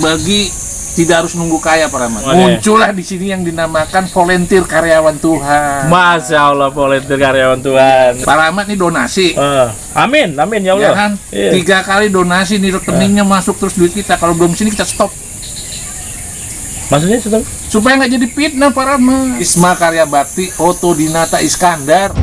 berbagi tidak harus nunggu kaya Pak Rahmat. Oke. Muncullah di sini yang dinamakan volunteer karyawan Tuhan. Masya Allah, volunteer karyawan Tuhan. Pak Rahmat nih donasi. Amin, amin ya Allah. Ya kan? Iya. 3 kali donasi nih rekeningnya masuk terus duit kita. Kalau belum sini kita stop. Maksudnya sudah? Supaya nggak jadi fitnah Pak Rahmat. Isma Karya Bakti Otodinata Iskandar.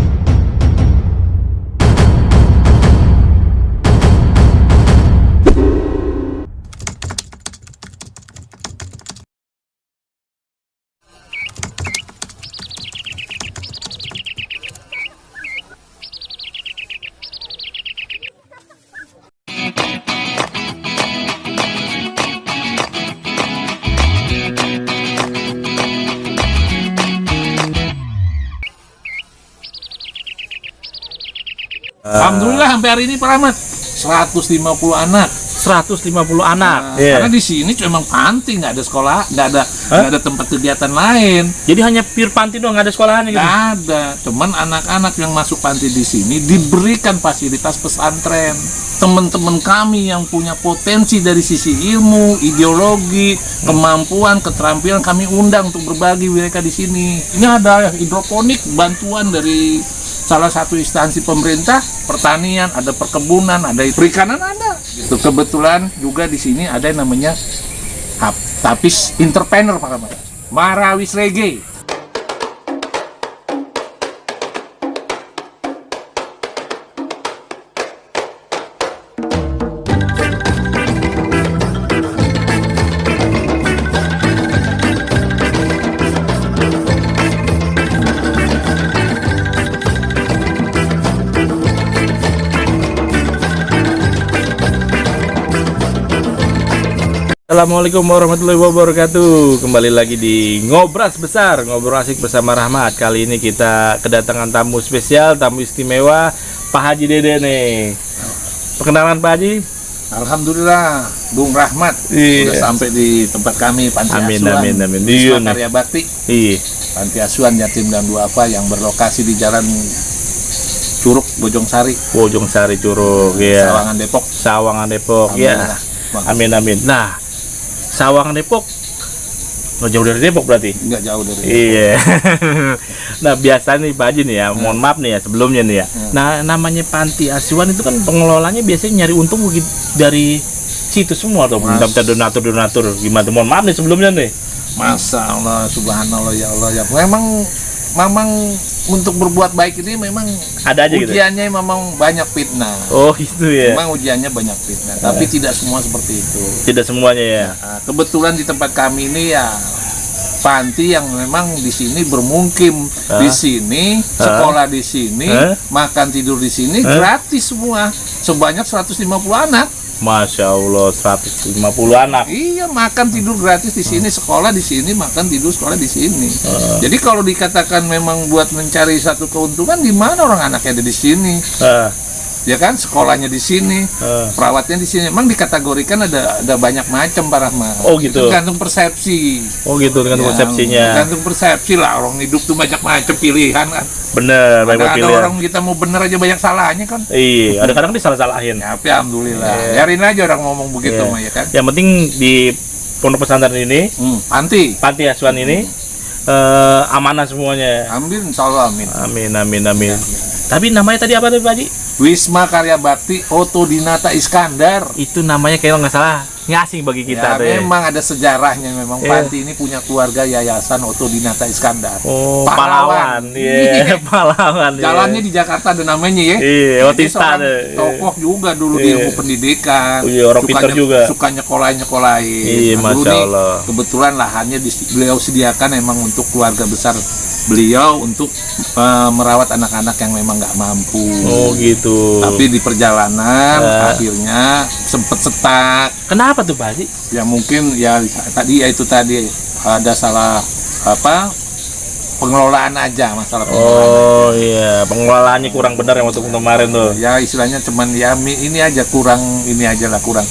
Alhamdulillah sampai hari ini Pak Rahmat 150 anak. 150 anak. Karena di sini cuma panti, nggak ada sekolah, nggak ada tempat kegiatan lain. Jadi hanya pure panti doang, nggak ada sekolahan gitu? Nggak ada. Cuman anak-anak yang masuk panti di sini diberikan fasilitas pesantren. Teman-teman kami yang punya potensi dari sisi ilmu, ideologi, kemampuan, keterampilan kami undang untuk berbagi mereka di sini. Ini ada hidroponik, bantuan dari salah satu instansi pemerintah, pertanian, ada perkebunan, ada perikanan, ada. Gitu. Kebetulan juga di sini ada yang namanya Tapis Entrepreneur Pak Rahmat. Marawis Reggae. Assalamualaikum warahmatullahi wabarakatuh. Kembali lagi di Ngobras Besar, ngobrol asik bersama Rahmat. Kali ini kita kedatangan tamu spesial, tamu istimewa, Pak Haji Dede nih. Perkenalan Pak Haji. Alhamdulillah, Bung Rahmat sudah sampai di tempat kami, Panti Asuhan Isma Karya Bakti. Panti Asuhan Yatim dan Duafa yang berlokasi di Jalan Curug, Bojong Sari. Bojong Sari Curug, ya. Sawangan Depok. Sawangan Depok, ya. Amin amin. Nah, Sawangan Depok nggak jauh dari Depok berarti? Nggak jauh dari Depok. Iya. Nah biasa nih Pak Haji nih ya, mohon maaf nih ya sebelumnya nih ya. Nah namanya panti asuhan itu kan pengelolanya biasanya nyari untung dari situ semua atau minta donatur. Gimana? Mohon maaf nih sebelumnya nih. Masya Allah, subhanallah ya Allah ya. Memang untuk berbuat baik ini memang ada aja ujiannya gitu? memang banyak fitnah. Oh itu ya. Memang ujiannya banyak fitnah, tapi tidak semua seperti itu. Tidak semuanya ya. Nah, kebetulan di tempat kami ini ya panti yang memang di sini bermukim di sini, sekolah di sini, makan tidur di sini gratis semua, sebanyak 150 anak. Masya Allah, 150 anak. Iya, makan tidur gratis di sini, sekolah di sini, makan tidur sekolah di sini. Jadi kalau dikatakan memang buat mencari satu keuntungan, di mana orang anaknya ada di sini? Ya kan, sekolahnya di sini, perawatnya di sini. Memang dikategorikan ada banyak macam Pak Rahmat. Oh gitu. Itu tergantung persepsi. Oh gitu, dengan persepsinya. Tergantung persepsi lah, orang hidup tuh banyak macam pilihan kan. Bener, banyak ada pilihan. orang kita mau bener aja banyak salahnya kan. Iya, ada kadang disalah-salahin. Ya, tapi alhamdulillah. Biarin aja orang ngomong begitu mah ya kan. Yang penting di pondok pesantren ini, panti asuhan ini amanah semuanya. Amin, insyaallah amin. Amin. Tapi namanya tadi apa tuh Pak Haji? Wisma Karya Bakti Otodinata Iskandar. Itu namanya kayak nggak salah, nggak asing bagi kita tuh ya. Memang ada sejarahnya, memang panti ini punya keluarga yayasan Otodinata Iskandar. Oh, pahlawan. Iya, pahlawan. Jalannya di Jakarta ada namanya ya. Iya, Otista tokoh juga dulu di ilmu pendidikan. Iya, orang pintar juga. Suka nyekolahin. Iya, Masya Allah. Kebetulan lahannya beliau sediakan emang untuk keluarga besar beliau untuk merawat anak-anak yang memang nggak mampu. Oh gitu. Tapi di perjalanan akhirnya sempet setak. Kenapa tuh Pak Haji? Ya mungkin ya tadi ada salah pengelolaan aja, masalah pengelolaan. Oh iya, pengelolaannya kurang benar yang waktu kemarin tuh. Ya istilahnya cuman ya ini aja kurang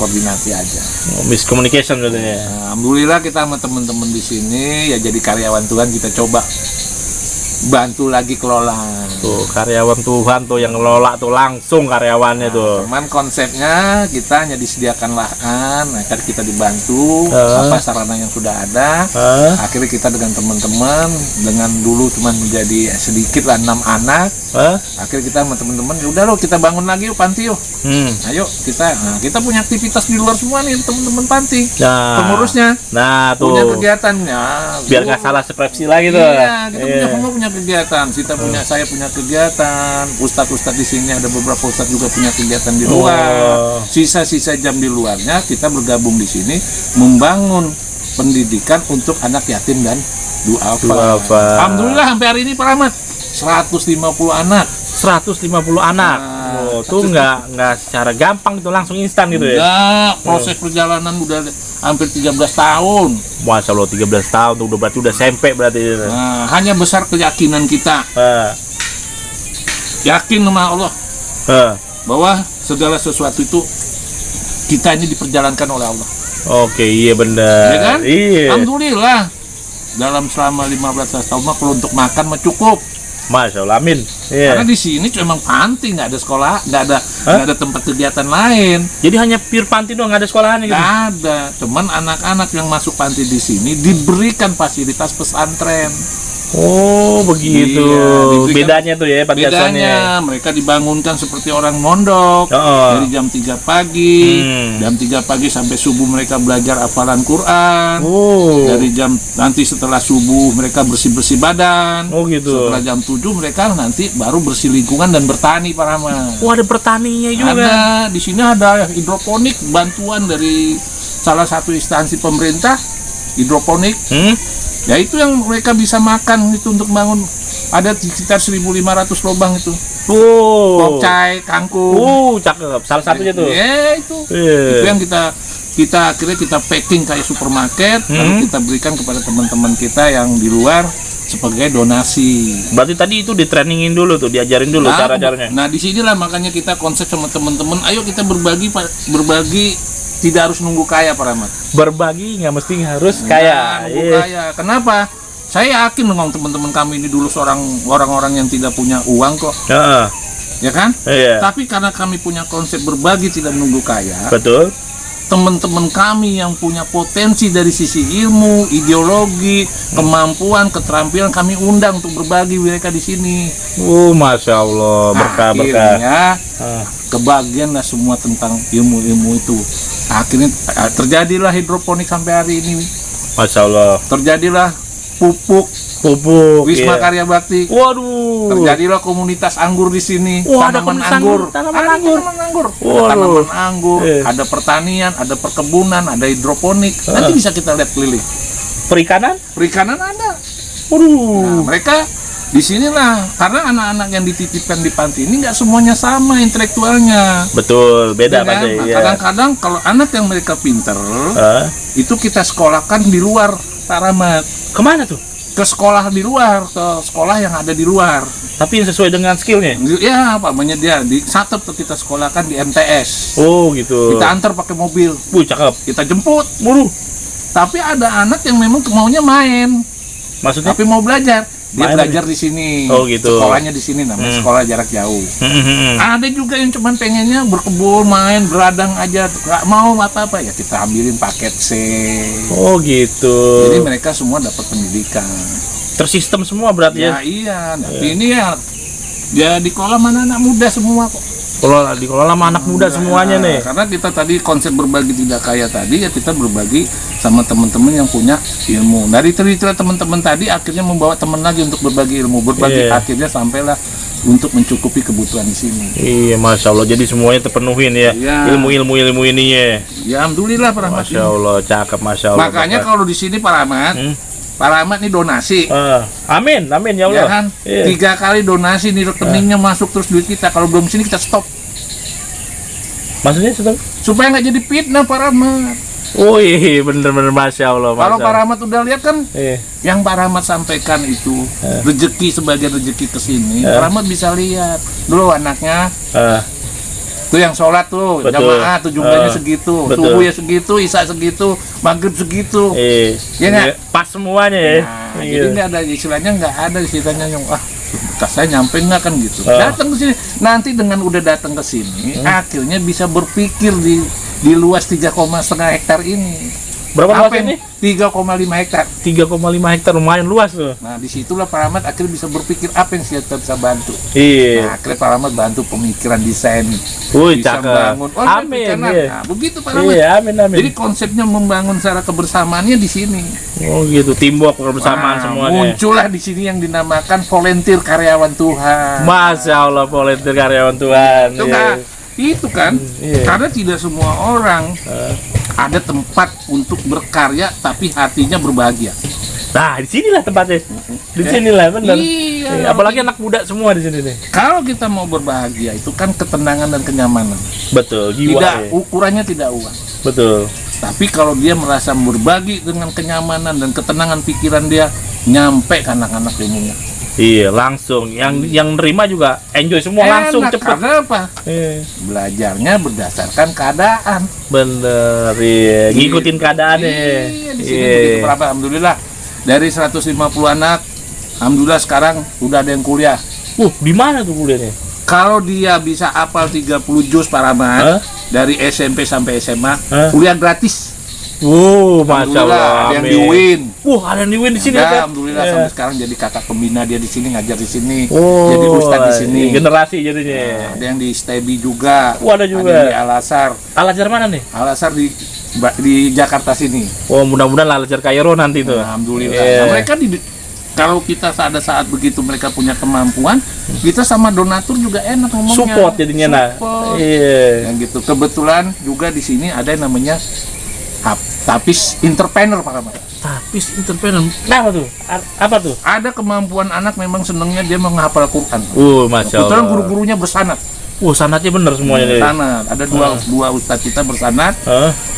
koordinasi aja. Miscommunication katanya. Alhamdulillah kita sama teman-teman di sini ya jadi karyawan Tuhan, kita coba bantu lagi kelola. Tuh karyawan Tuhan tuh yang ngelola tuh langsung karyawannya tuh. Cuman konsepnya kita hanya disediakan lahan, agar kita dibantu apa sarana yang sudah ada. Akhirnya kita dengan teman-teman, dengan dulu cuma menjadi sedikit lah 6 anak. Akhirnya kita sama teman-teman, udah loh kita bangun lagi yuk panti yuk. Ayo kita punya aktivitas di luar semua nih teman-teman panti. Pengurusnya. Nah tuh. Punya kegiatannya. Biar nggak salah skripsi lagi tuh. Iya, kita punya kegiatan. Saya punya kegiatan. Ustadz di sini ada beberapa ustadz juga punya kegiatan di luar. Sisa-sisa jam di luarnya kita bergabung di sini membangun pendidikan untuk anak yatim dan duafa. Alhamdulillah sampai hari ini Pak Rahmat 150 anak. 150 anak. Tuh nggak secara gampang itu langsung instan gitu ya. Enggak, proses perjalanan udah hampir 13 tahun. Masya Allah 13 tahun tuh berarti udah SMP berarti. Nah, hanya besar keyakinan kita. Yakin sama Allah bahwa segala sesuatu itu kita ini diperjalankan oleh Allah. Oke, iya benar. Ya kan? Iya. Alhamdulillah. Dalam selama 15 tahun mah kalau untuk makan mah cukup. Masya Allah, amin. Iya. Karena di sini cuma panti, nggak ada sekolah, nggak ada tempat kegiatan lain. Jadi hanya pure panti doang, nggak ada sekolahannya gitu? Nggak ada. Cuman anak-anak yang masuk panti di sini diberikan fasilitas pesantren. Oh begitu. Iya, bedanya tuh ya panti asuhannya. Bedanya mereka dibangunkan seperti orang mondok dari jam 3 pagi. Jam 3 pagi sampai subuh mereka belajar hafalan Quran. Dari jam nanti setelah subuh mereka bersih-bersih badan. Oh gitu. Setelah jam 7 mereka nanti baru bersih lingkungan dan bertani Pak Rahmat. Wah ada pertaniannya juga. Ada, di sini ada hidroponik bantuan dari salah satu instansi pemerintah hidroponik. Ya itu yang mereka bisa makan itu untuk bangun, ada sekitar 1.500 lubang itu. Pokcai, kangkung. Cakep. Salah satunya tuh. Ya itu. Itu yang kita akhirnya kita packing kayak supermarket, lalu kita berikan kepada teman-teman kita yang di luar sebagai donasi. Berarti tadi itu ditrainingin dulu tuh, diajarin dulu cara-caranya. Nah disinilah makanya kita konsep sama teman-teman, ayo kita berbagi tidak harus nunggu kaya Pak Rahmat. Berbagi nggak mesti harus kaya. Kaya. Kenapa? Saya yakin dengan teman-teman kami ini dulu orang-orang yang tidak punya uang kok. Ya kan? Iya. Tapi karena kami punya konsep berbagi tidak menunggu kaya. Betul. Teman-teman kami yang punya potensi dari sisi ilmu, ideologi, kemampuan, keterampilan kami undang untuk berbagi mereka di sini. Masya Allah, berkah. Akhirnya kebagian lah semua tentang ilmu-ilmu itu. Akhirnya terjadilah hidroponik sampai hari ini. Masya Allah. Terjadilah pupuk Wisma Karya Bakti. Waduh. Terjadilah komunitas anggur di sini. Tanaman anggur. Tanaman anggur. Ada pertanian, ada perkebunan, ada hidroponik. Nanti bisa kita lihat keliling. Perikanan ada. Nah, mereka di sinilah karena anak-anak yang dititipkan di panti ini nggak semuanya sama intelektualnya. Betul, beda pasti. Nah, kadang-kadang kalau anak yang mereka pinter, itu kita sekolahkan di luar Pak Rahmat. Kemana tuh? Ke sekolah di luar, ke sekolah yang ada di luar. Tapi yang sesuai dengan skillnya? Ya, namanya dia di Satep kita sekolahkan di MTS. Oh gitu. Kita antar pakai mobil. Cakep. Kita jemput. Tapi ada anak yang memang maunya main. Maksudnya? Tapi mau belajar. Dia belajar di sini. Oh gitu. Sekolahnya di sini namanya sekolah jarak jauh. Ada juga yang cuman pengennya berkebun, main, beradang aja, nggak mau apa-apa ya kita ambilin paket C. Oh gitu. Jadi mereka semua dapat pendidikan. Tersistem semua berarti ya? Iya. Tapi ini ya dikelola mana anak muda semua kok. Dikelola sama anak muda semuanya nih. Karena kita tadi konsep berbagi tidak kaya tadi ya kita berbagi sama teman-teman yang punya ilmu. Dari cerita teman-teman tadi akhirnya membawa teman lagi untuk berbagi ilmu, akhirnya sampailah untuk mencukupi kebutuhan di sini. Iya, Masya Allah. Jadi semuanya terpenuhin ya. Ilmu ininya. Ya, alhamdulillah Pak Rahmat. Masya Allah, cakep Masya Allah. Makanya kalau di sini Pak Rahmat, Pak Rahmat nih donasi. Amin ya Allah. Ya kan? 3 kali donasi nih rekeningnya masuk terus duit kita. Kalau belum sini kita stop. Maksudnya stop? Supaya nggak jadi fitnah Pak Rahmat. Oh iya, bener-bener Masya Allah. Kalau Pak Rahmat udah lihat kan, yang Pak Rahmat sampaikan itu rezeki sebagian rezeki kesini. Pak Rahmat bisa lihat dulu anaknya. Tuh yang sholat tuh, jamaah tuh jumlahnya segitu, subuh ya segitu, isya segitu, maghrib segitu. Ya nggak? Pas semuanya ya. Nah, Jadi nggak ada istilahnya, nggak ada istilahnya yang bekas saya nyampe nggak kan gitu. Datang ke sini, nanti dengan udah datang ke sini, akhirnya bisa berpikir di luas 3,5 hektar ini. Berapa luas ini? 3,5 hektar. 3,5 hektar lumayan luas tuh. Nah, disitulah Pak Rahmat akhirnya bisa berpikir apa yang saya bisa bantu. Iya. Nah, akhirnya Pak Rahmat bantu pemikiran desain. Wih, Bisa cakep. membangun. Amin. Iya. Nah, begitu Pak Rahmat. Iya, amin. Jadi konsepnya membangun secara kebersamaannya di sini. Oh gitu, teamwork kebersamaan Nah, semuanya. muncullah di sini yang dinamakan volunteer karyawan Tuhan. Masya Allah, volunteer karyawan Tuhan. Itu kan, itu kan, Iya. karena tidak semua orang ada tempat untuk berkarya tapi hatinya berbahagia. Nah, di sinilah tempatnya. Di sinilah benar. Iya. Apalagi anak muda semua di sini nih. Kalau kita mau berbahagia itu kan ketenangan dan kenyamanan. Betul, jiwa. Tidak, Ya. ukurannya tidak uang. Betul. Tapi kalau dia merasa berbagi dengan kenyamanan dan ketenangan pikiran dia, nyampe ke anak-anak ilmunya. Iya, langsung. Yang nerima juga enjoy semua langsung Enak, cepet. karena apa? Iya. Belajarnya berdasarkan keadaan. Bener, iya. Ngikutin keadaannya. Iya, di sini begitu berapa, alhamdulillah. Dari 150 anak, alhamdulillah sekarang udah ada yang kuliah. Di mana tuh kuliahnya? Kalau dia bisa hafal 30 juz Pak Rahmat, dari SMP sampai SMA, kuliah gratis. Masya Alhamdulillah, Allah. ada yang amin. di UIN. Ada yang di Win di sini Ada, ya, Pep? alhamdulillah Iya. sampai sekarang jadi kakak pembina dia di sini, ngajar di sini, jadi ustadz di sini. Generasi jadinya. Nah, ada yang di STEBI juga. Ada juga. Ada yang di Al-Azhar. Al-Azhar mana nih? Al-Azhar di Jakarta sini. Mudah-mudahan Al-Azhar Kairo nanti tuh. Alhamdulillah. Iya. Nah, mereka kalau kita ada saat begitu mereka punya kemampuan, kita sama donatur juga enak ngomongnya. Support jadinya nah. Support. Iya. Yang gitu. Kebetulan juga di sini ada yang namanya tapis entrepreneur Pak Rahmat. Tapis entrepreneur. Apa tuh? Apa tuh? Ada kemampuan anak memang senangnya dia menghafal Quran. Masya Kebetulan Allah. guru-gurunya bersanad. Sanatnya bener semuanya deh. Sanad. Ada dua ustadz kita bersanad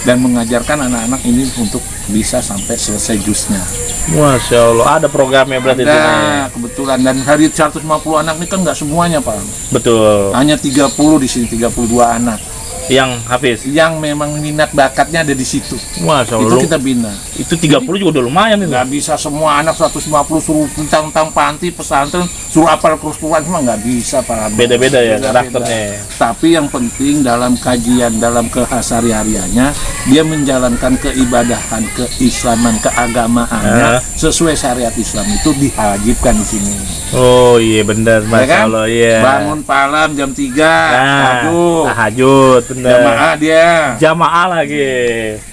dan mengajarkan anak-anak ini untuk bisa sampai selesai jusnya. Masya Allah. Ada programnya berarti di sini. Ada kebetulan, dan dari 150 anak ini kan nggak semuanya Pak. Betul. Hanya 30 di sini, 32 anak Yang Hafiz. yang memang minat bakatnya ada di situ. Masya Itu Allah. kita bina. Itu 30 juga udah lumayan itu. Nggak bisa semua anak 150 suruh tentang panti pesantren suruh apal Quran semua, nggak bisa Pak. Beda-beda ya Beda-beda. karakternya. Tapi yang penting dalam kajian, dalam kehasari-harianya, dia menjalankan keibadahan, keislaman, keagamaannya sesuai syariat Islam itu diwajibkan di sini. Oh iya benar, Ya Masya kan? Allah, iya. Bangun malam jam 3, tahajud, benar. jamaah dia. Jamaah lagi.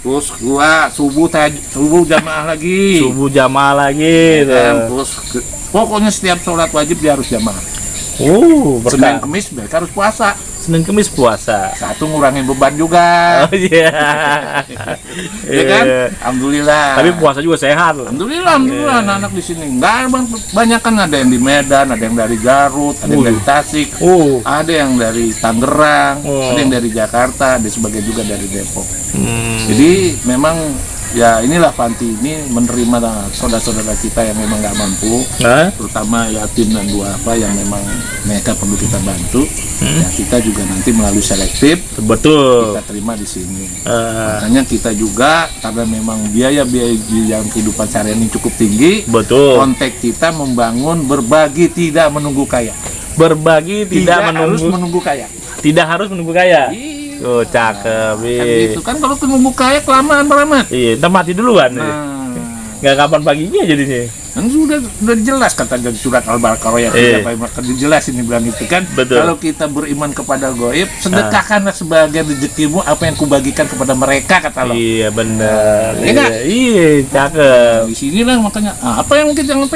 Terus gua subuh jamaah lagi. Subuh jamaah lagi. Kan? Terus pokoknya setiap sholat wajib dia harus jamaah. Senin Berkah. Kemis mereka harus puasa. Senin Kemis puasa. Satu ngurangin beban juga. Oh iya. Ya kan? Alhamdulillah. Tapi puasa juga sehat. Alhamdulillah, anak-anak di sini. Nggak banyak kan, ada yang di Medan, ada yang dari Garut, ada yang dari Tasik, ada yang dari Tangerang, ada yang dari Jakarta, ada sebagian juga dari Depok. Jadi memang ya inilah panti ini menerima saudara-saudara kita yang memang nggak mampu, terutama yatim dan duafa yang memang mereka perlu kita bantu. Ya, kita juga nanti melalui selektif Betul. kita terima di sini. Makanya kita juga karena memang biaya-biaya dalam kehidupan sehari ini cukup tinggi. Betul. Konteks kita membangun berbagi tidak menunggu kaya. Berbagi tidak harus menunggu. menunggu kaya. Tidak harus menunggu kaya. Iya. Cakep. Kan gitu kan, kalau menunggu kaya kelamaan Pak Rahmat. Iya, kita mati duluan. Nggak kapan paginya jadinya. Kan sudah jelas kata dari surat Al-Baqarah yang dijelasin ini bilang itu kan. Betul. Kalau kita beriman kepada gaib, sedekahkanlah sebagian rezekimu apa yang kubagikan kepada mereka, kata Allah. Iya benar. Iya nggak? Iya, cakep. Di sinilah makanya apa yang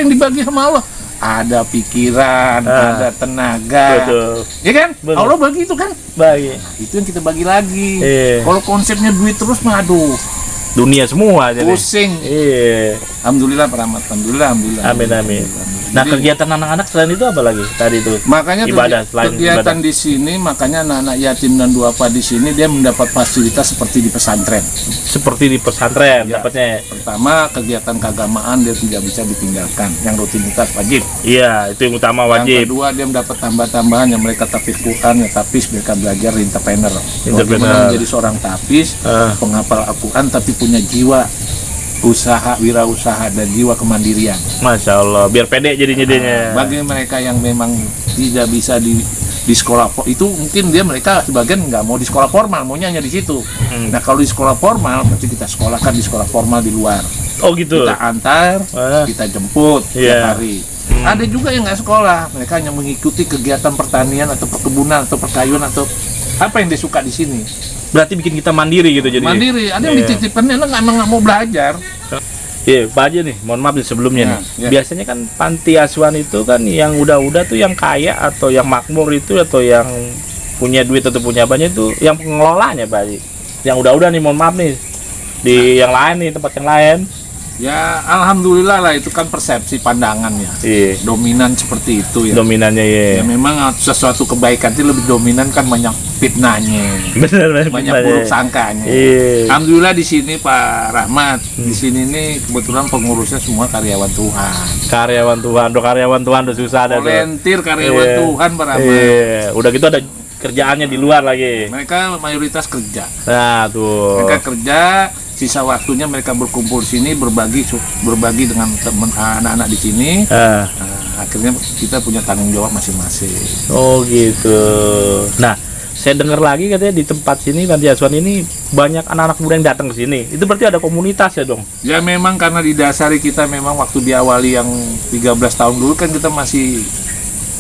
dibagi sama Allah? Ada pikiran, ada tenaga. Betul. Ya kan? Betul. Allah bagi itu kan. Bagi. Itu yang kita bagi lagi. Iya. Kalau konsepnya duit terus mah aduh, Dunia semua jadi. pusing. Iya. Alhamdulillah Pak Rahmat. Alhamdulillah. Amin amin. Nah, Jadi, kegiatan anak-anak selain itu apa lagi? Tadi itu. makanya Ibadah, selain kegiatan ibadah. di sini, makanya anak-anak yatim dan duafa di sini dia mendapat fasilitas seperti di pesantren. Seperti di pesantren Ya. dapatnya. Pertama, kegiatan keagamaan dia tidak bisa ditinggalkan, yang rutinitas wajib. Iya, itu yang utama Yang wajib. kedua, dia mendapat tambah-tambahan yang mereka tapis Quran, ya tapis mereka belajar entrepreneur. Entrepreneur. Bagaimana menjadi seorang tapis, penghafal Al-Quran tapi punya jiwa usaha, wirausaha dan jiwa kemandirian. Masya Allah, biar pede jadinya. Bagi mereka yang memang tidak bisa di sekolah itu mungkin mereka sebagian nggak mau di sekolah formal, maunya hanya di situ. Nah kalau di sekolah formal berarti kita sekolahkan di sekolah formal di luar. Oh gitu. Kita antar, kita jemput tiap hari. Ada juga yang nggak sekolah, mereka hanya mengikuti kegiatan pertanian atau perkebunan atau perkayuan atau apa yang dia suka di sini. Berarti bikin kita mandiri gitu jadi. Mandiri, ada yang dititipkan dia nggak mau belajar. Iya, Pak Haji nih, mohon maaf nih sebelumnya nih. Biasanya kan panti asuhan itu kan yang udah-udah tuh yang kaya atau yang makmur itu atau yang punya duit atau punya banyak itu yang pengelolanya Pak Haji. Yang udah-udah nih, mohon maaf nih. Di yang lain nih, tempat yang lain. Ya, alhamdulillah lah itu kan persepsi pandangan ya. Iya. Dominan seperti itu ya. Dominannya ya. Ya memang sesuatu kebaikan itu lebih dominan kan banyak fitnahnya. Benar, banyak buruk sangkanya. Iya. Alhamdulillah di sini Pak Rahmat, di sini nih kebetulan pengurusnya semua karyawan Tuhan. Karyawan Tuhan, karyawan Tuhan udah susah ada tuh. Volunteer karyawan Tuhan Pak Rahmat. Iya. Udah gitu ada kerjaannya di luar lagi. Mereka mayoritas kerja. Nah, tuh. Mereka kerja, sisa waktunya mereka berkumpul di sini berbagi dengan teman anak-anak di sini. Akhirnya kita punya tanggung jawab masing-masing. Oh gitu. Nah, saya dengar lagi katanya di tempat sini panti asuhan ini banyak anak-anak muda yang datang ke sini. Itu berarti ada komunitas ya dong? Ya memang karena didasari kita memang waktu diawali yang 13 tahun dulu kan kita masih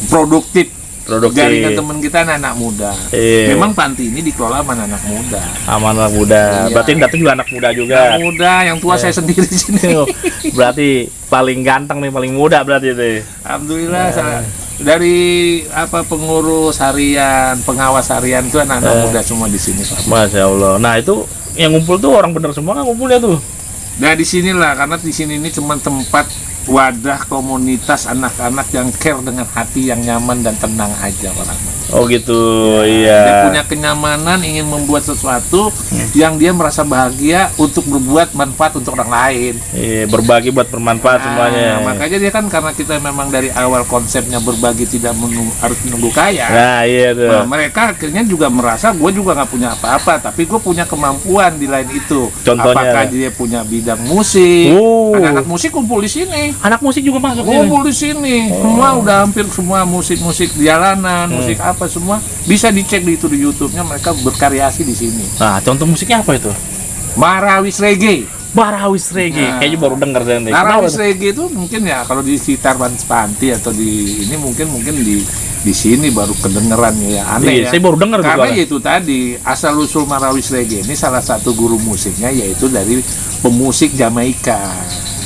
produktif. Jaringan teman kita anak-anak muda. Memang panti ini dikelola sama anak muda. Anak muda. Iya. Berarti yang datang juga anak muda juga. Anak muda, yang tua saya sendiri di sini. Berarti paling ganteng nih, paling muda berarti itu. Alhamdulillah. Dari pengurus harian, pengawas harian itu anak-anak muda semua di sini, Pak. Masya Allah. Nah itu yang ngumpul tuh orang bener semua kan ngumpulnya tuh. Nah di sinilah karena di sini ini cuma tempat wadah komunitas anak-anak yang care dengan hati yang nyaman dan tenang aja orang. Oh gitu, iya. Dia punya kenyamanan ingin membuat sesuatu yang dia merasa bahagia untuk berbuat manfaat untuk orang lain. Iya, berbagi buat bermanfaat semuanya. Makanya dia kan karena kita memang dari awal konsepnya berbagi tidak harus menunggu kaya. Nah iya tuh. Nah, mereka akhirnya juga merasa gue juga nggak punya apa-apa, tapi gue punya kemampuan di lain itu. Contohnya? Apakah dia punya bidang musik? Anak-anak musik kumpul di sini. Anak musik juga masuk kumpul di sini. Semua udah hampir semua musik-musik jalanan, musik apa semua bisa dicek di YouTube-nya, mereka berkreasi di sini. Nah, contoh musiknya apa itu? Marawis Reggae. Marawis Reggae. Kayaknya baru dengar saya nih. Marawis Reggae itu mungkin ya kalau di sekitar panti atau di ini mungkin di sini baru kedengeran ya, aneh ya. Saya baru dengar karena itu tadi asal usul Marawis Reggae ini salah satu guru musiknya yaitu dari pemusik Jamaika.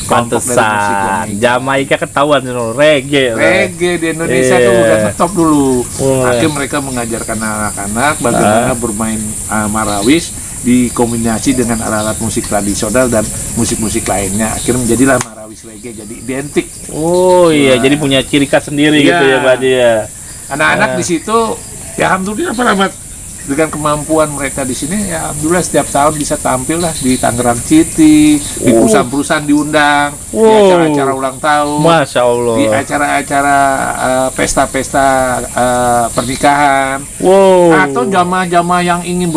Pantesan Jamaika ketahuan reggae di Indonesia tuh udah ngetop dulu. Akhirnya mereka mengajarkan anak-aanak bagaimana bermain marawis dikombinasi dengan alat-alat musik tradisional dan musik-musik lainnya. Akhirnya menjadilah marawis reggae, jadi identik. Oh iya, jadi punya ciri khas sendiri gitu ya Pak ya. Anak-anak di situ ya alhamdulillah Pak Rahmat, dengan kemampuan mereka di sini ya alhamdulillah setiap tahun bisa tampil lah di Tangerang City, di perusahaan-perusahaan diundang, di acara-acara ulang tahun, Masya Allah, di acara-acara pesta-pesta pernikahan, atau jamaah-jamaah yang ingin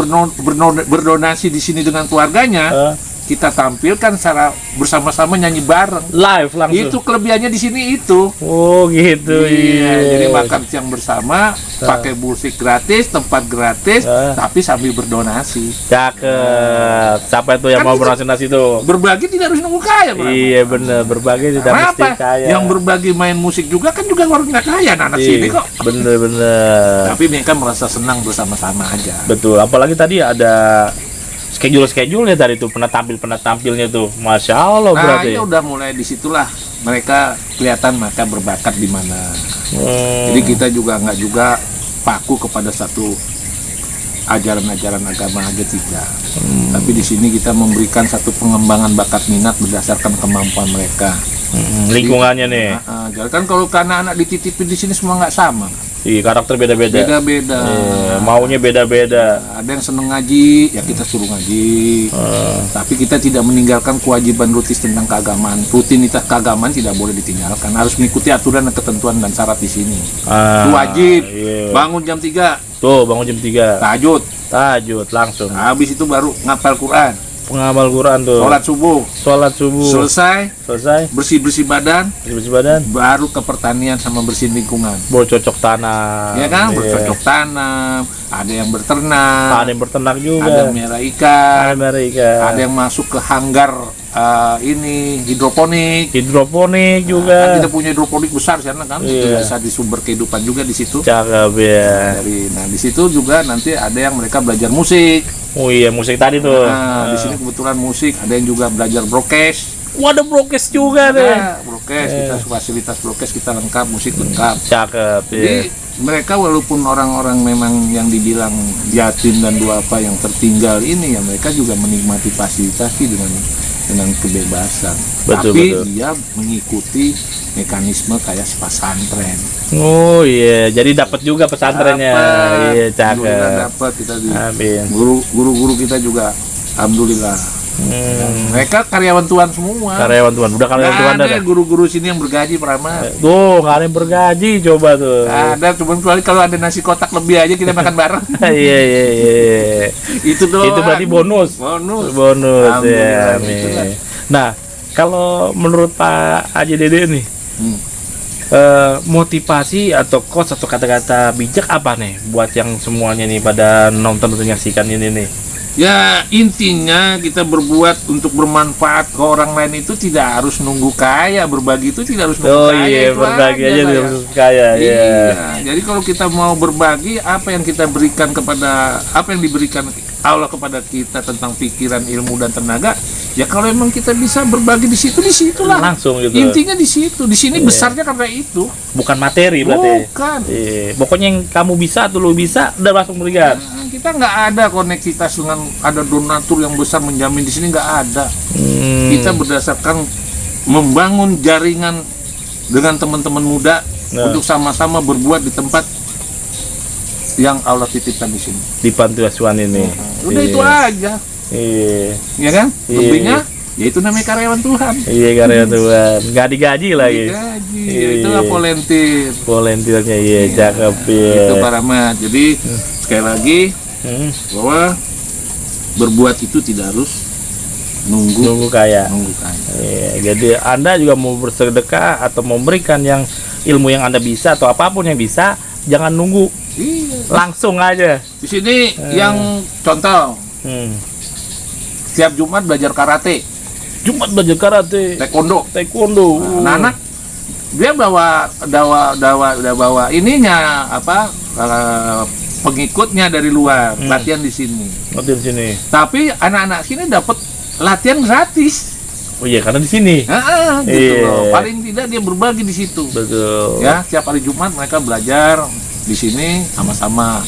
berdonasi di sini dengan keluarganya. Kita tampilkan secara bersama-sama nyanyi bareng live langsung. Itu kelebihannya di sini itu. Oh gitu. Iya. Jadi makan siang bersama, pakai musik gratis, tempat gratis, tapi sambil berdonasi. Cakep. Siapa itu yang kan mau berdonasi itu? Berbagi tidak harus nunggu kaya, Bang. Iya bener, berbagi tidak mesti kaya. Yang berbagi main musik juga kan juga orang nggak kaya, anak sini kok. Bener. Tapi mereka merasa senang bersama-sama aja. Betul. Apalagi tadi ada schedule-nya dari itu tampilnya tuh, Masya Allah berarti. Nah, udah mulai disitulah mereka kelihatan mereka berbakat di mana. Jadi kita juga nggak paku kepada satu ajaran-ajaran agama aja tidak. Tapi di sini kita memberikan satu pengembangan bakat minat berdasarkan kemampuan mereka. Lingkungannya nih. Jadi kan kalau anak-anak dititipin di sini semua nggak sama. Iya, karakter beda-beda. Maunya beda-beda. Ada yang seneng ngaji, ya kita suruh ngaji. Tapi kita tidak meninggalkan kewajiban tentang keagamaan. Rutinitas keagamaan tidak boleh ditinggalkan. Harus mengikuti aturan dan ketentuan dan syarat di sini. Itu wajib. Bangun jam 3. Tuh, bangun jam 3. Tahajud langsung. Habis itu baru ngapal Quran. pengamal Quran tuh. Sholat subuh. Selesai. Bersih badan. Baru ke pertanian sama bersihin lingkungan. Bercocok tanam. Ya kan, bercocok tanam. Ada yang berternak. Ada yang berternak juga. Ada yang merah ikan. Ada yang masuk ke hanggar ini hidroponik juga. Kan kita punya hidroponik besar sana kan, bisa di sumber kehidupan juga di situ. Cakep ya. Nah di situ juga nanti ada yang mereka belajar musik. Oh iya, musik tadi tuh. Di sini kebetulan musik, ada yang juga belajar brokes. Ada brokes juga deh. Brokes, kita fasilitas brokes kita lengkap, musik lengkap. Cakep. Jadi mereka walaupun orang-orang memang yang dibilang yatim dan duafa yang tertinggal ini, ya mereka juga menikmati fasilitas sih dengan kebebasan. Tapi dia mengikuti mekanisme kayak pesantren. Oh iya, jadi dapat juga pesantrennya. Iya, cakep. Dapat kita di guru-guru kita juga alhamdulillah. Mereka karyawan Tuhan semua. Udah karyawan Tuhan ada guru-guru sini yang bergaji, Pramat. Tuh, nggak ada yang bergaji, coba tuh. Ada, cuma kalau ada nasi kotak lebih aja kita makan bareng. Iya. Itu doang. Itu berarti bonus ya. Nah, kalau menurut Pak Haji Dede nih, motivasi atau quotes atau kata-kata bijak apa nih buat yang semuanya nih pada nonton atau menyaksikan ini nih? Ya intinya kita berbuat untuk bermanfaat ke orang lain itu tidak harus nunggu kaya, berbagi itu tidak harus nunggu kaya. Iya, berbagi aja tidak harus kaya. Iya. Jadi kalau kita mau berbagi, apa yang kita berikan apa yang diberikan Allah kepada kita tentang pikiran, ilmu dan tenaga, ya kalau emang kita bisa berbagi di situlah. Langsung gitu. Intinya di situ. Di sini besarnya karena itu. Bukan materi berarti. Bukan. Pokoknya yang kamu bisa atau lu bisa, udah langsung berikan. Kita nggak ada koneksitas dengan ada donatur yang besar menjamin, di sini nggak ada. Kita berdasarkan membangun jaringan dengan teman-teman muda untuk sama-sama berbuat di tempat yang Allah titipkan di sini. Di panti asuhan ini. Udah itu aja. Ya kan? Lebihnya ya itu namanya karyawan Tuhan. Iya, karyawan Tuhan. Nggak digaji lagi. Digaji. Itulah volunteer. Volunteernya cakep ya. Itu Pak Rahmat. Jadi sekali lagi bahwa berbuat itu tidak harus nunggu kaya. Jadi Anda juga mau bersedekah atau memberikan yang ilmu yang Anda bisa atau apapun yang bisa, jangan nunggu. Langsung aja. Di sini yang contoh setiap Jumat belajar karate. Taekwondo. Nah, anak dia bawa ininya pengikutnya dari luar latihan di sini. Tapi anak-anak sini dapat latihan gratis. Oh iya, karena di sini. Gitu loh. Paling tidak dia berbagi di situ. Betul. Ya, setiap hari Jumat mereka belajar di sini sama-sama.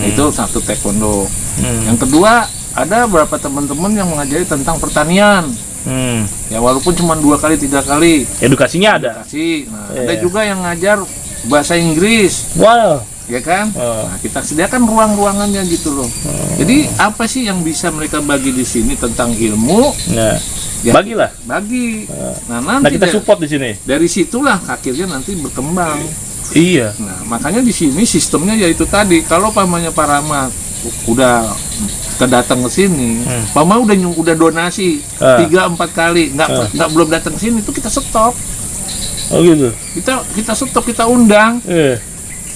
Itu satu taekwondo. Yang kedua, ada beberapa teman-teman yang mengajari tentang pertanian. Ya walaupun cuma 2 kali 3 kali. Edukasinya ada. Ada juga yang ngajar bahasa Inggris. Wow. Ya kan? Nah, kita sediakan ruang-ruangannya gitu loh. Jadi apa sih yang bisa mereka bagi di sini tentang ilmu? Ya, bagilah. Bagi. Nah, nanti kita support di sini. Dari situlah akhirnya nanti berkembang. Iya. Nah, makanya di sini sistemnya yaitu tadi, kalau pamannya Pak Rahmat udah kedatang ke sini, Pama udah donasi 3-4 kali, nggak belum datang ke sini, itu kita stop. Oh gitu. Kita stop, kita undang.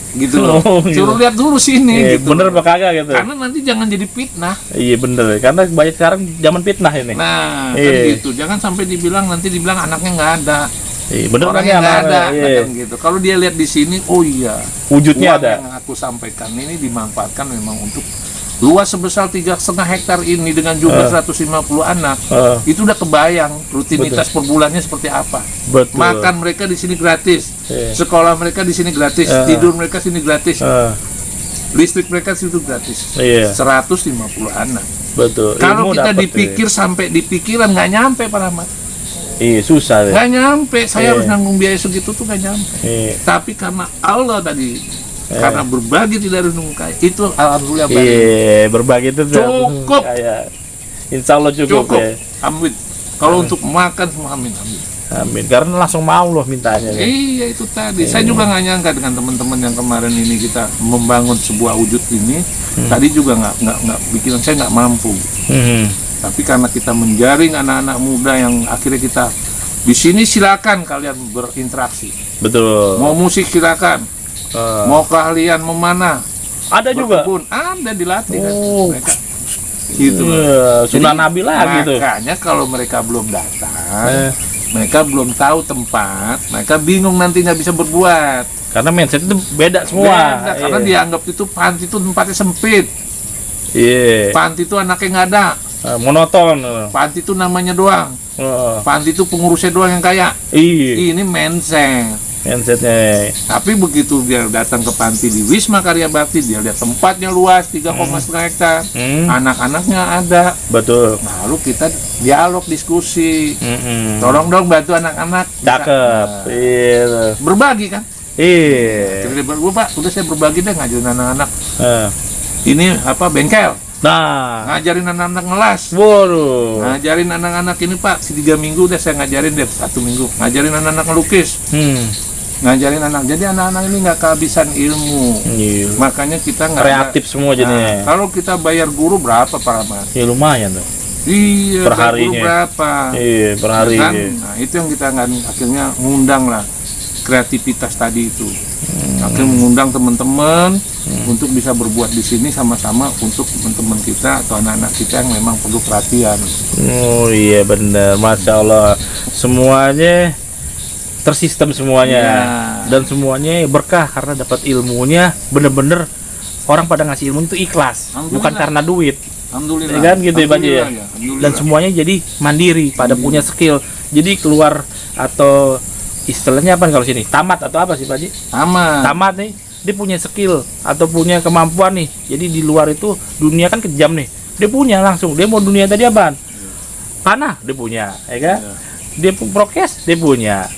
Gitu loh. Suruh lihat dulu sini gitu. Bener apa kagak gitu. Karena nanti jangan jadi fitnah. Iya bener, karena banyak sekarang zaman fitnah ini. Nah, kan gitu. Jangan sampai nanti dibilang anaknya nggak ada. Bener, orangnya nggak ada. Kan gitu. Kalau dia lihat di sini, oh iya, wujudnya ada. Yang aku sampaikan ini dimanfaatkan memang untuk luas sebesar 3,5 hektar ini dengan jumlah 150 anak. Itu udah kebayang rutinitas per bulannya seperti apa. Betul. Makan mereka di sini gratis, sekolah mereka di sini gratis, tidur mereka sini gratis, listrik mereka di situ gratis. 150 anak. Betul. Kalau kita dipikir sampai di pikiran nggak nyampe Pak Rahmat. Susah deh. Nggak nyampe. Saya harus nanggung biaya segitu tuh nggak nyampe. Tapi karena Allah tadi. Karena berbagi tidak harus nunggu kaya. Itu alhamdulillah. Berbagi itu cukup. Insya Allah cukup. Amin. Kalau untuk makan semua amin. Karena langsung mau loh mintanya. Iya itu tadi. Saya juga nggak nyangka dengan teman-teman yang kemarin ini kita membangun sebuah wujud ini. Tadi juga nggak pikiran saya nggak mampu. Tapi karena kita menjaring anak-anak muda yang akhirnya kita di sini, silakan kalian berinteraksi. Betul. Mau musik silakan, mau keahlian memanah, Ada juga. berkebun, ada dilatih kan Oh. mereka. Gitu. Sunnah Nabi lagi tuh. Makanya kalau mereka belum datang, mereka belum tahu tempat, mereka bingung nanti nggak bisa berbuat. Karena mindset itu beda semua. Beda, karena dianggap itu panti itu tempatnya sempit. Iya. Panti itu anaknya nggak ada. Monoton. Panti itu namanya doang. Panti itu pengurusnya doang yang kaya. Iya. Ini mindset. Mindsetnya. Tapi begitu dia datang ke panti di Wisma Karya Bakti, dia lihat tempatnya luas 3,5 hektar, anak-anaknya ada. Betul. Lalu kita dialog, diskusi. Tolong dong bantu anak-anak. Bisa, Cakep. Iya. berbagi kan? Iya. Jadi Pak, udah saya berbagi deh ngajarin anak-anak. Eh. Ini apa, bengkel. Nah. Ngajarin anak-anak ngelas. Waduh. Ngajarin anak-anak ini Pak, 3 minggu udah saya ngajarin deh, 1 minggu. Ngajarin anak-anak ngelukis. Ngajarin anak, jadi anak-anak ini nggak kehabisan ilmu. Iya. Makanya kita nggak Kreatif semua jadinya. kalau kita bayar guru berapa Pak Rahmat? Ya lumayan tuh. Iya, Per bayar guru harinya. berapa? Iya, per hari. Ya kan? Nah, itu yang kita nggak, akhirnya ngundang lah kreativitas tadi itu. Akhirnya mengundang teman-teman untuk bisa berbuat di sini sama-sama untuk teman-teman kita atau anak-anak kita yang memang perlu perhatian. Oh iya benar, Masya Allah. Semuanya tersistem semuanya. Iya. Dan semuanya berkah karena dapat ilmunya. Bener-bener orang pada ngasih ilmu itu ikhlas, Alhamdulillah. bukan karena duit. Alhamdulillah. Ya kan gitu ya Pak Ji ya? Alhamdulillah. Dan semuanya jadi mandiri, pada punya skill. Jadi keluar atau istilahnya apa kalau sini? Tamat atau apa sih Pak Ji? Sama. Tamat nih, dia punya skill atau punya kemampuan nih. Jadi di luar itu dunia kan kejam nih. Dia punya langsung. Dia mau dunia tadi apaan? Panah dia punya, ya kan? Dia prokes dia punya.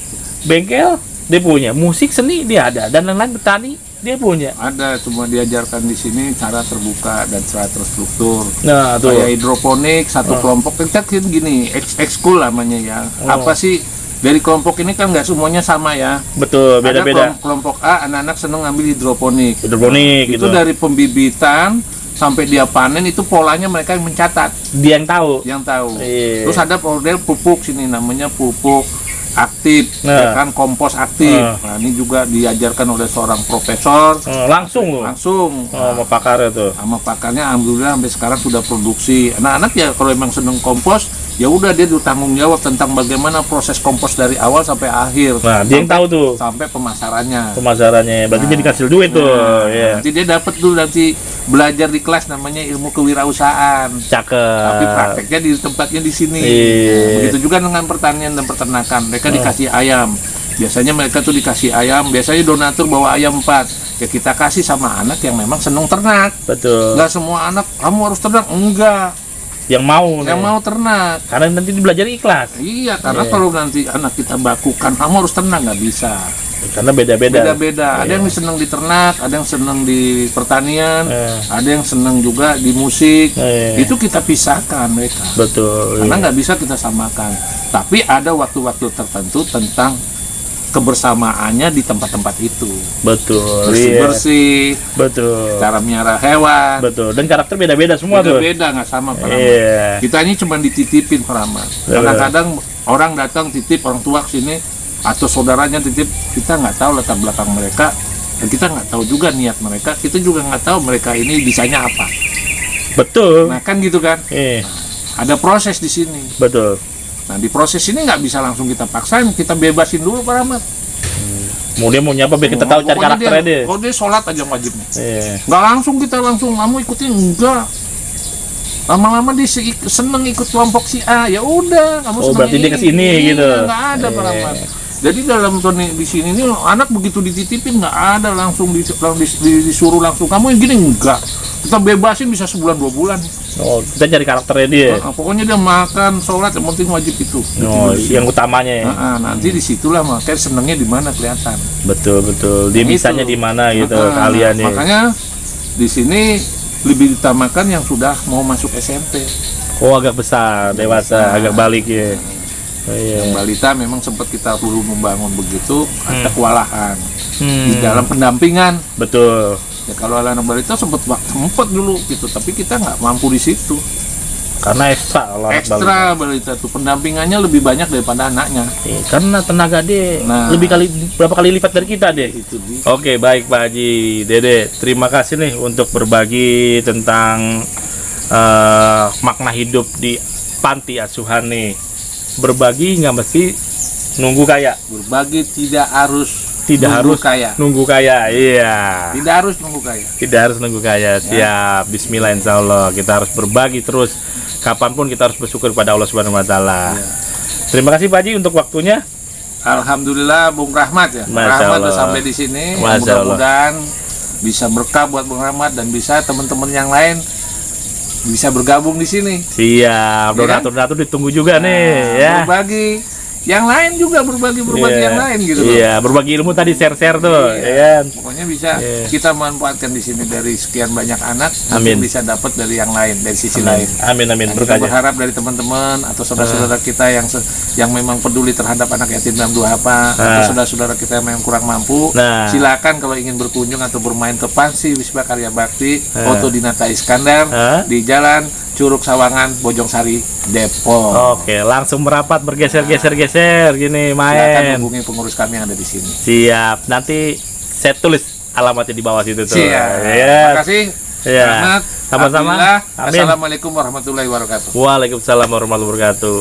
Bengkel dia punya. Musik seni dia ada, dan lain-lain, bertani dia punya. Ada, cuma diajarkan di sini cara terbuka dan cara terstruktur. Nah, tuh. Kayak hidroponik, satu kelompok kita kan gini, ekskul namanya ya. Apa sih dari kelompok ini kan nggak semuanya sama ya. Betul, Ada beda-beda. kelompok A, anak-anak seneng ngambil hidroponik. Hidroponik Itu gitu. dari pembibitan sampai dia panen itu polanya mereka yang mencatat, Dia yang tahu. yang tahu. Iya. Terus ada model pupuk sini namanya pupuk aktif, Nah. ya kan, kompos aktif. Nah. Nah, ini juga diajarkan oleh seorang profesor Langsung loh. langsung. Sama pakarnya tuh. Sama pakarnya alhamdulillah sampai sekarang sudah produksi. Anak-anak ya kalau emang seneng kompos, ya udah dia bertanggung jawab tentang bagaimana proses kompos dari awal sampai akhir. Nah, dia yang tahu tuh Sampai pemasarannya. pemasarannya. Berarti dia dikasih duit tuh. Nah, Ya. nanti dia dapat tuh nanti belajar di kelas namanya ilmu kewirausahaan. Cakep. Tapi prakteknya di tempatnya di sini. Iya. Nah, begitu juga dengan pertanian dan peternakan. Mereka dikasih ayam. Biasanya mereka tuh dikasih ayam. Biasanya donatur bawa ayam 4. Ya kita kasih sama anak yang memang seneng ternak. Betul. Enggak semua anak kamu harus ternak, enggak. Yang mau. Yang nih. mau ternak. Karena nanti belajar ikhlas. Iya, karena Iya. kalau nanti anak kita bakukan kamu harus ternak, nggak bisa. Karena beda-beda. Beda-beda. Ada yang seneng di ternak, ada yang seneng di pertanian, ada yang seneng juga di musik. Itu kita pisahkan mereka. Betul. Karena nggak bisa kita samakan. Tapi ada waktu-waktu tertentu tentang kebersamaannya di tempat-tempat itu. Betul. Iya. Bersih-bersih, Betul. cara miara hewan. Betul. Dan karakter beda-beda semua tuh. Beda-beda, nggak sama Pak Rahmat. Iya. Kita ini cuma dititipin Pak Rahmat. Kadang-kadang orang datang titip, orang tua sini atau saudaranya titip, kita nggak tahu latar belakang mereka, dan kita nggak tahu juga niat mereka. Kita juga nggak tahu mereka ini bisanya apa. Betul. Nah kan gitu kan. Iya. Ada proses di sini. Betul. Nah di proses ini nggak bisa langsung kita paksain, kita bebasin dulu Pak Rahmat. Mau dia mau nyapa biar kita tahu cari Pokoknya karakternya dia. Oh dia sholat aja wajibnya. Iya. Nggak langsung kita langsung kamu ikutin, enggak. Lama-lama dia seneng ikut kelompok si A, ya udah kamu Oh, seneng berarti dia kesini Iya, gitu. nggak ada Pak Rahmat. Jadi dalam di sini nih anak begitu dititipin nggak ada langsung disuruh langsung kamu yang gini, enggak. Kita bebasin bisa sebulan 2 bulan. Oh, kita cari karakternya dia. Nah, pokoknya dia makan, sholat, yang penting wajib itu. Oh, yang utamanya ya. Nanti disitulah makanya senengnya di mana kelihatan. Betul betul. Dia Nah, bisanya itu. di mana gitu kalian ya. Makanya di sini lebih ditamakan yang sudah mau masuk SMP. Oh, agak besar, dewasa, agak balik ya. Oh, iya. Yang balita memang sempat kita dulu membangun begitu, ada kewalahan di Hmm, dalam pendampingan. betul. Ya kalau anak balita sempat dulu gitu, tapi kita nggak mampu di situ. Karena ekstra kalau anak balita. Ekstra balita tuh pendampingannya lebih banyak daripada anaknya. Karena tenaga dia Nah. berapa kali lipat dari kita deh. Itu dia. Oke, baik Pak Haji. Dede, terima kasih nih untuk berbagi tentang makna hidup di panti asuhan nih. Berbagi nggak mesti nunggu kaya. Berbagi tidak harus Tidak nunggu harus kaya. nunggu kaya. Iya. Tidak harus nunggu kaya. Tidak harus nunggu kaya. Siap. Bismillah, insya Allah. Kita harus berbagi terus. Kapanpun kita harus bersyukur kepada Allah Subhanahu Wa Taala. Ya. Terima kasih Pak Haji untuk waktunya. Alhamdulillah Bung Rahmat ya. Bung Masya Rahmat Allah. udah sampai di sini. Masya Allah. Mudah-mudahan bisa berkah buat Bung Rahmat dan bisa teman-teman yang lain bisa bergabung di sini. Siap. Donatur-donatur ditunggu juga nih ya. Berbagi. Yang lain juga berbagi Iya. yang lain gitu loh. Iya, berbagi ilmu tadi share-share tuh, ya kan? Pokoknya bisa Iya. kita manfaatkan di sini dari sekian banyak anak, Amin. mungkin bisa dapat dari yang lain, dari sisi lain. Amin, amin. Nah, kita Berkah. berharap dari teman-teman atau saudara-saudara kita yang memang peduli terhadap anak yatim dan duafa atau saudara-saudara kita yang memang kurang mampu, Nah. silakan kalau ingin berkunjung atau bermain ke Pansi Wisma Karya Bakti, Oto Dinata Iskandar di Jalan Curug Sawangan, Bojongsari, Depok. Oke, langsung merapat bergeser-geser gini Silakan main. hubungi pengurus kami yang ada di sini. Siap. Nanti saya tulis alamatnya di bawah situ tuh. Siap. Ya. Terima kasih. Iya. Rahmat. Sama-sama. Alhamdulillah. Amin. Assalamualaikum warahmatullahi wabarakatuh. Waalaikumsalam warahmatullahi wabarakatuh.